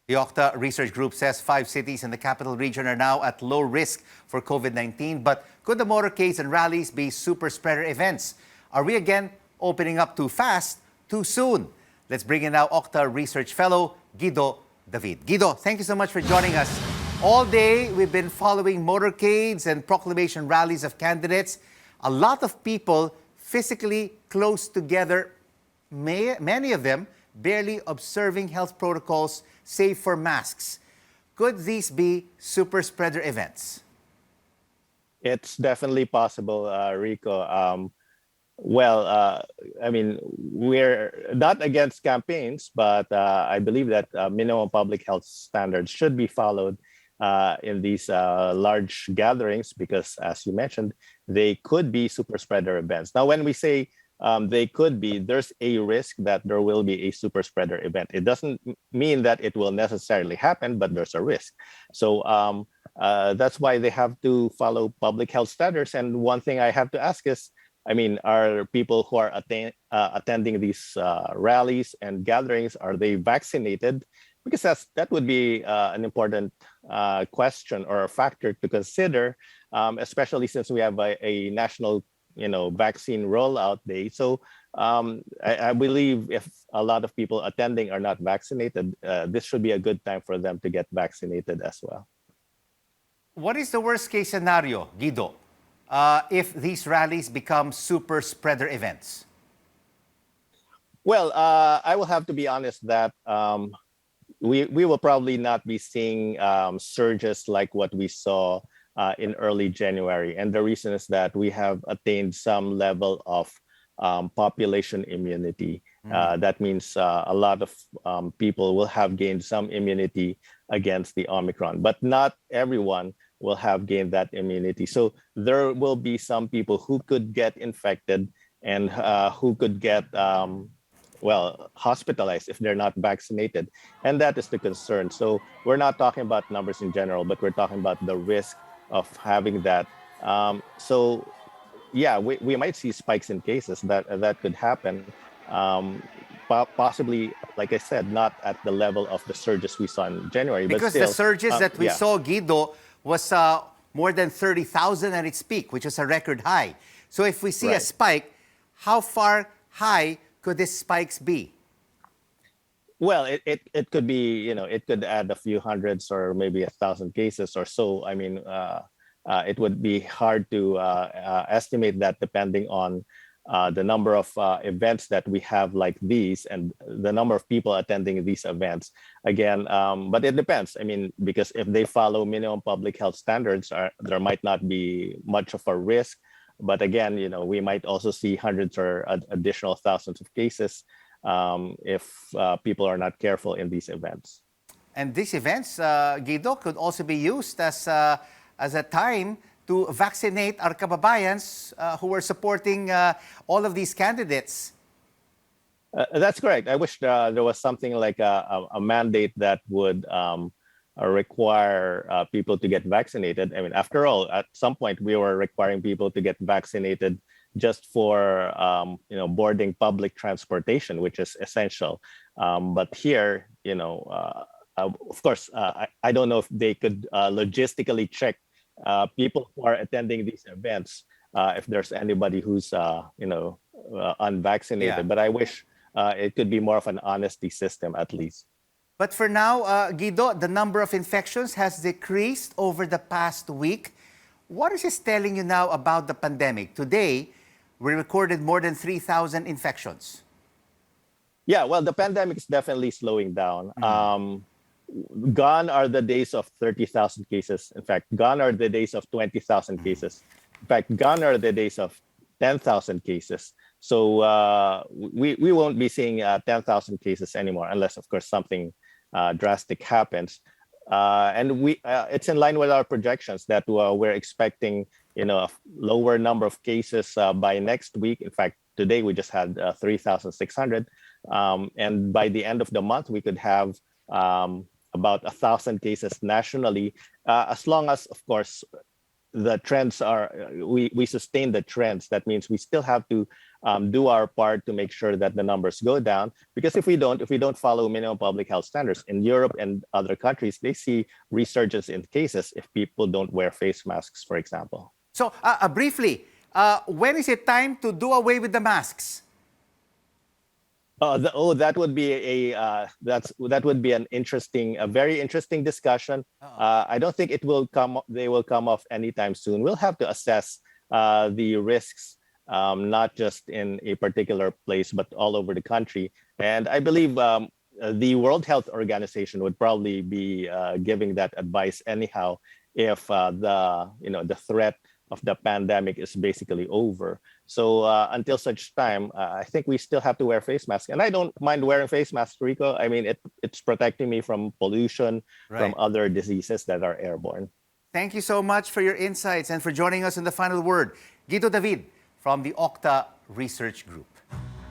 The OCTA Research Group says 5 cities in the capital region are now at low risk for COVID-19. But could the motorcades and rallies be super spreader events? Are we again opening up too fast, too soon? Let's bring in now OCTA Research Fellow Guido David. Guido, thank you so much for joining us. All day, we've been following motorcades and proclamation rallies of candidates. A lot of people physically close together, many of them barely observing health protocols, save for masks. Could these be super spreader events? It's definitely possible, Rico. I mean, we're not against campaigns, but I believe that minimum public health standards should be followed in these large gatherings because, as you mentioned, they could be super spreader events. Now, when we say they could be, there's a risk that there will be a super spreader event. It doesn't mean that it will necessarily happen, but there's a risk. So that's why they have to follow public health standards. And one thing I have to ask is, I mean, are people who are attending these rallies and gatherings, are they vaccinated? Because that would be an important question or a factor to consider, especially since we have a national vaccine rollout day. So I believe if a lot of people attending are not vaccinated, this should be a good time for them to get vaccinated as well. What is the worst case scenario, Guido, if these rallies become super spreader events? Well, I will have to be honest that we will probably not be seeing surges like what we saw in early January. And the reason is that we have attained some level of population immunity. That means a lot of people will have gained some immunity against the Omicron, but not everyone will have gained that immunity. So there will be some people who could get infected and who could get hospitalized if they're not vaccinated. And that is the concern. So we're not talking about numbers in general, but we're talking about the risk of having that. So yeah, we might see spikes in cases that could happen. Possibly, like I said, not at the level of the surges we saw in January. Because but still, the surges that we saw, Guido, was more than 30,000 at its peak, which is a record high. So if we see a spike, how far high could these spikes be? Well, it could be, it could add a few hundreds or maybe 1,000 cases or so. I mean, it would be hard to estimate that depending on the number of events that we have like these and the number of people attending these events. Again, but it depends. I mean, because if they follow minimum public health standards, there might not be much of a risk. But again, we might also see hundreds or additional thousands of cases if people are not careful in these events. And these events, Guido, could also be used as a time to vaccinate our kababayans who are supporting all of these candidates. That's correct. I wish there was something like a mandate that would require people to get vaccinated. I mean, after all, at some point we were requiring people to get vaccinated just for boarding public transportation, which is essential. But here, of course, I don't know if they could logistically check people who are attending these events if there's anybody who's unvaccinated. Yeah. But I wish it could be more of an honesty system at least. But for now, Guido, the number of infections has decreased over the past week. What is this telling you now about the pandemic? Today, we recorded more than 3,000 infections. Yeah, well, the pandemic is definitely slowing down. Gone are the days of 30,000 cases. In fact, gone are the days of 20,000 cases. In fact, gone are the days of 10,000 cases. So we won't be seeing 10,000 cases anymore unless, of course, something drastic happens. And it's in line with our projections that we're expecting, a lower number of cases by next week. In fact, today we just had 3,600. And by the end of the month, we could have about 1,000 cases nationally, as long as, of course, the trends are, we sustain the trends. That means we still have to do our part to make sure that the numbers go down. Because if we don't follow minimum public health standards in Europe and other countries, they see resurgence in cases if people don't wear face masks, for example. So, briefly, when is it time to do away with the masks? That would be that would be a very interesting discussion. I don't think they will come off anytime soon. We'll have to assess the risks, not just in a particular place, but all over the country. And I believe the World Health Organization would probably be giving that advice anyhow if the threat of the pandemic is basically over. So until such time, I think we still have to wear face masks. And I don't mind wearing face masks, Rico. I mean, it's protecting me from pollution, from other diseases that are airborne. Thank you so much for your insights and for joining us in the final word. Guido David from the OCTA Research Group.